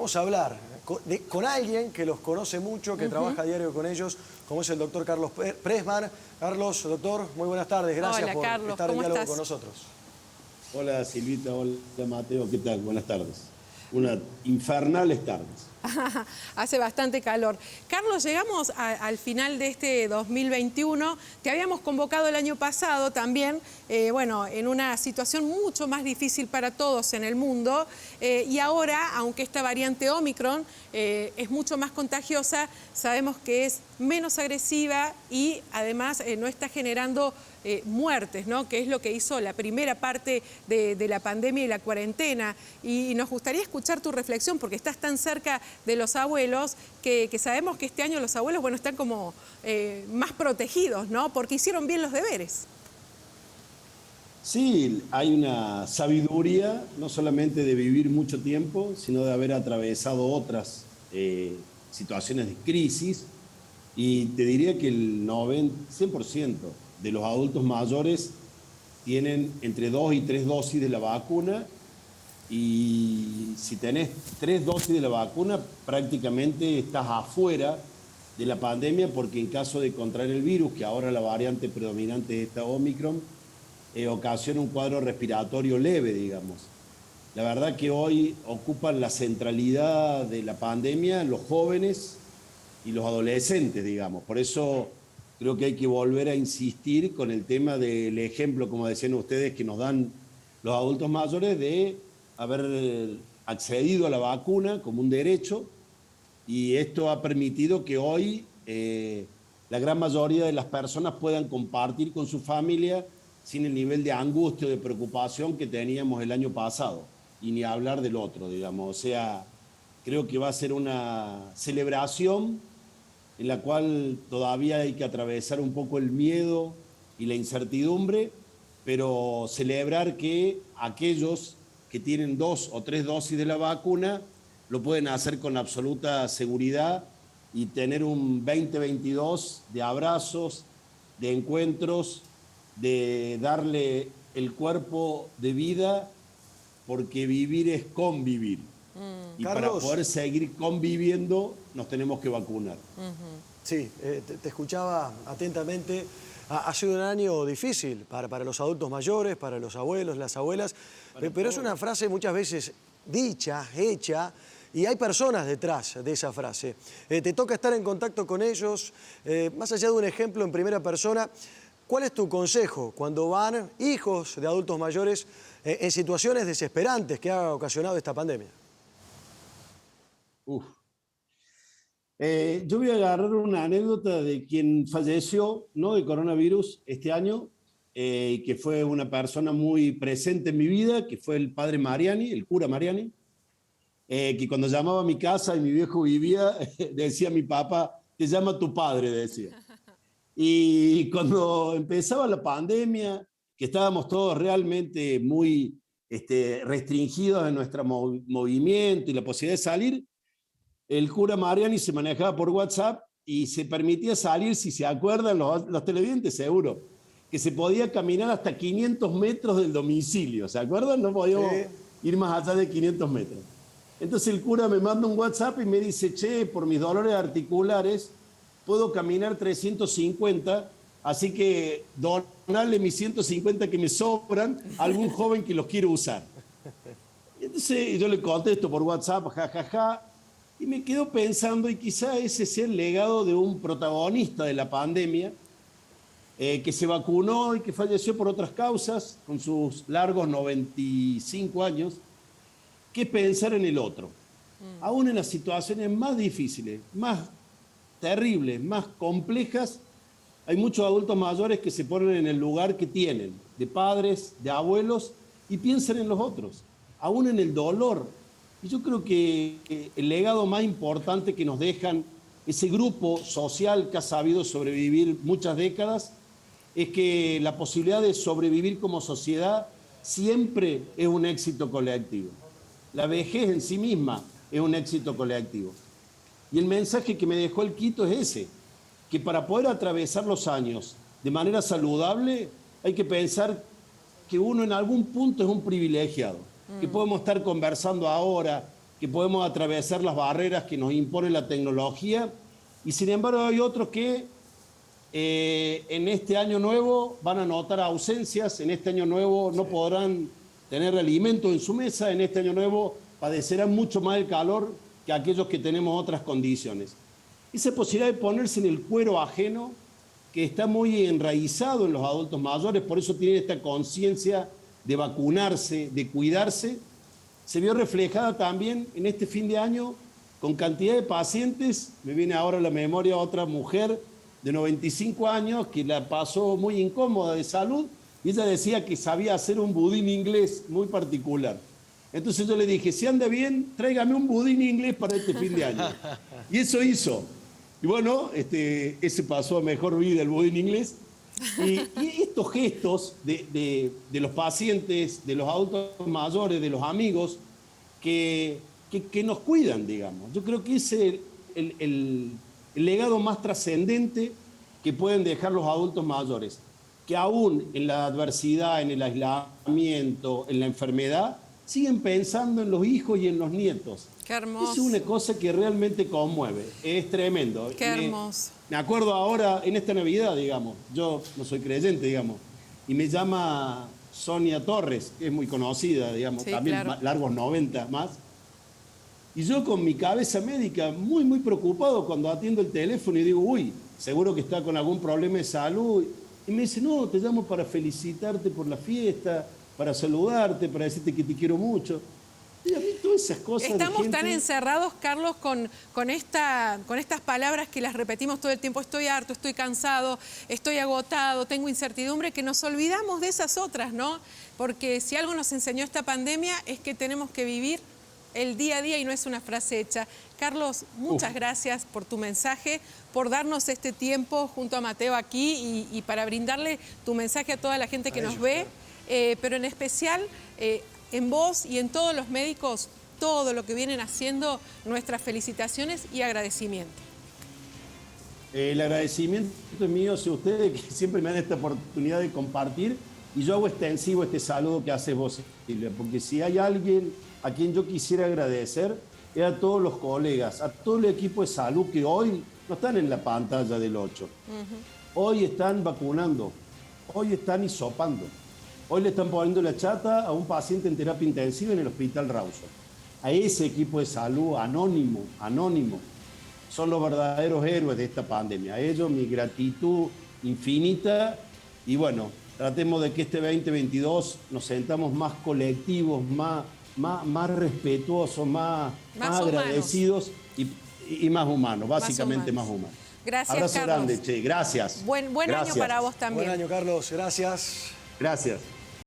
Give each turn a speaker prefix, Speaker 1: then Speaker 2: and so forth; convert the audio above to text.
Speaker 1: Vamos a hablar con alguien que los conoce mucho, que trabaja a diario con ellos, como es el doctor Carlos Pressman. Carlos, doctor, muy buenas tardes. Gracias por estar en diálogo con nosotros.
Speaker 2: Hola Silvita, hola Mateo, ¿qué tal? Buenas tardes. Unas infernales tardes.
Speaker 3: Hace bastante calor. Carlos, llegamos al final de este 2021. Te habíamos convocado el año pasado también, bueno, en una situación mucho más difícil para todos en el mundo. Y ahora, aunque esta variante Omicron es mucho más contagiosa, sabemos que es menos agresiva y además no está generando muertes, ¿no? Que es lo que hizo la primera parte de la pandemia y la cuarentena. Y nos gustaría escuchar tu reflexión, porque estás tan cerca de los abuelos, que sabemos que este año los abuelos, bueno, están como más protegidos, ¿no? Porque hicieron bien los deberes.
Speaker 2: Sí, hay una sabiduría, no solamente de vivir mucho tiempo, sino de haber atravesado otras situaciones de crisis. Y te diría que el 100% de los adultos mayores tienen entre 2 y 3 dosis de la vacuna. Y si tenés 3 dosis de la vacuna, prácticamente estás afuera de la pandemia, porque en caso de contraer el virus, que ahora la variante predominante es esta Omicron, ocasiona un cuadro respiratorio leve, digamos. La verdad que hoy ocupan la centralidad de la pandemia los jóvenes y los adolescentes, digamos. Por eso creo que hay que volver a insistir con el tema del ejemplo, como decían ustedes, que nos dan los adultos mayores de haber accedido a la vacuna como un derecho, y esto ha permitido que hoy la gran mayoría de las personas puedan compartir con su familia sin el nivel de angustia o de preocupación que teníamos el año pasado, y ni hablar del otro, digamos. O sea, creo que va a ser una celebración en la cual todavía hay que atravesar un poco el miedo y la incertidumbre, pero celebrar que aquellos que tienen 2 o 3 dosis de la vacuna lo pueden hacer con absoluta seguridad y tener un 2022 de abrazos, de encuentros, de darle el cuerpo de vida, porque vivir es convivir. Y
Speaker 1: Carlos,
Speaker 2: para poder seguir conviviendo nos tenemos que vacunar.
Speaker 1: Sí, te escuchaba atentamente. Ha sido un año difícil para los adultos mayores, para los abuelos, las abuelas, pero es una frase muchas veces dicha, hecha, y hay personas detrás de esa frase. Te toca estar en contacto con ellos, más allá de un ejemplo en primera persona. ¿Cuál es tu consejo cuando van hijos de adultos mayores en situaciones desesperantes que ha ocasionado esta pandemia?
Speaker 2: Yo voy a agarrar una anécdota de quien falleció, ¿no?, de coronavirus este año, que fue una persona muy presente en mi vida, que fue el padre Mariani, el cura Mariani, que cuando llamaba a mi casa y mi viejo vivía, decía mi papá: te llama tu padre, decía. Y cuando empezaba la pandemia, que estábamos todos realmente muy restringidos en nuestro movimiento y la posibilidad de salir, el cura Mariani se manejaba por WhatsApp y se permitía salir, si se acuerdan los televidentes, seguro, que se podía caminar hasta 500 metros del domicilio. ¿Se acuerdan? No podíamos ir más allá de 500 metros. Entonces el cura me manda un WhatsApp y me dice: che, por mis dolores articulares puedo caminar 350, así que donarle mis 150 que me sobran a algún joven que los quiere usar. Entonces yo le contesto por WhatsApp, jajaja, y me quedo pensando, y quizá ese sea el legado de un protagonista de la pandemia, que se vacunó y que falleció por otras causas, con sus largos 95 años, que pensar en el otro. Aún en las situaciones más difíciles, más terribles, más complejas, hay muchos adultos mayores que se ponen en el lugar que tienen, de padres, de abuelos, y piensan en los otros, aún en el dolor. Y yo creo que el legado más importante que nos dejan ese grupo social que ha sabido sobrevivir muchas décadas es que la posibilidad de sobrevivir como sociedad siempre es un éxito colectivo. La vejez en sí misma es un éxito colectivo. Y el mensaje que me dejó el Quito es ese, que para poder atravesar los años de manera saludable hay que pensar que uno en algún punto es un privilegiado, que podemos estar conversando ahora, que podemos atravesar las barreras que nos impone la tecnología, y sin embargo hay otros que en este año nuevo van a notar ausencias, en este año nuevo no podrán tener alimento en su mesa, en este año nuevo padecerán mucho más el calor que aquellos que tenemos otras condiciones. Esa posibilidad de ponerse en el cuero ajeno, que está muy enraizado en los adultos mayores, por eso tienen esta conciencia de vacunarse, de cuidarse, se vio reflejada también en este fin de año con cantidad de pacientes. Me viene ahora a la memoria otra mujer de 95 años que la pasó muy incómoda de salud, y ella decía que sabía hacer un budín inglés muy particular. Entonces yo le dije, si anda bien, tráigame un budín inglés para este fin de año. Y eso hizo. Y bueno, ese pasó a mejor vida, el budín inglés. Y estos gestos de los pacientes, de los adultos mayores, de los amigos, que nos cuidan, digamos. Yo creo que ese es el legado más trascendente que pueden dejar los adultos mayores, que aún en la adversidad, en el aislamiento, en la enfermedad, siguen pensando en los hijos y en los nietos.
Speaker 3: Qué hermoso.
Speaker 2: Es una cosa que realmente conmueve, es tremendo.
Speaker 3: Qué hermoso.
Speaker 2: Me acuerdo ahora, en esta Navidad, digamos, yo no soy creyente, digamos, y me llama Sonia Torres, que es muy conocida, digamos,
Speaker 3: Sí,
Speaker 2: también
Speaker 3: claro.
Speaker 2: largos 90 más. Y yo con mi cabeza médica, muy, muy preocupado cuando atiendo el teléfono y digo, uy, seguro que está con algún problema de salud. Y me dice, no, te llamo para felicitarte por la fiesta, para saludarte, para decirte que te quiero mucho. Y a mí todas esas cosas
Speaker 3: Estamos
Speaker 2: de gente...
Speaker 3: tan encerrados, Carlos, con estas palabras que las repetimos todo el tiempo. Estoy harto, estoy cansado, estoy agotado, tengo incertidumbre, que nos olvidamos de esas otras, ¿no? Porque si algo nos enseñó esta pandemia es que tenemos que vivir el día a día y no es una frase hecha. Carlos, muchas gracias por tu mensaje, por darnos este tiempo junto a Mateo aquí y para brindarle tu mensaje a toda la gente que nos ve, pero en especial en vos y en todos los médicos, todo lo que vienen haciendo, nuestras felicitaciones y agradecimiento.
Speaker 2: El agradecimiento es mío hacia ustedes, que siempre me dan esta oportunidad de compartir, y yo hago extensivo este saludo que haces vos, Silvia, porque si hay alguien a quien yo quisiera agradecer, es a todos los colegas, a todo el equipo de salud que hoy no están en la pantalla del 8. Hoy están vacunando, hoy están hisopando, hoy le están poniendo la chata a un paciente en terapia intensiva en el Hospital Rawson. A ese equipo de salud anónimo, son los verdaderos héroes de esta pandemia. A ellos mi gratitud infinita, y bueno, tratemos de que este 2022 nos sentamos más colectivos, más respetuosos, más agradecidos y más humanos, básicamente más humanos.
Speaker 3: Gracias,
Speaker 2: abrazo
Speaker 3: Carlos.
Speaker 2: grande, che, gracias.
Speaker 3: Buen
Speaker 2: Gracias.
Speaker 3: año para vos también.
Speaker 1: Buen año, Carlos. Gracias.
Speaker 2: Gracias.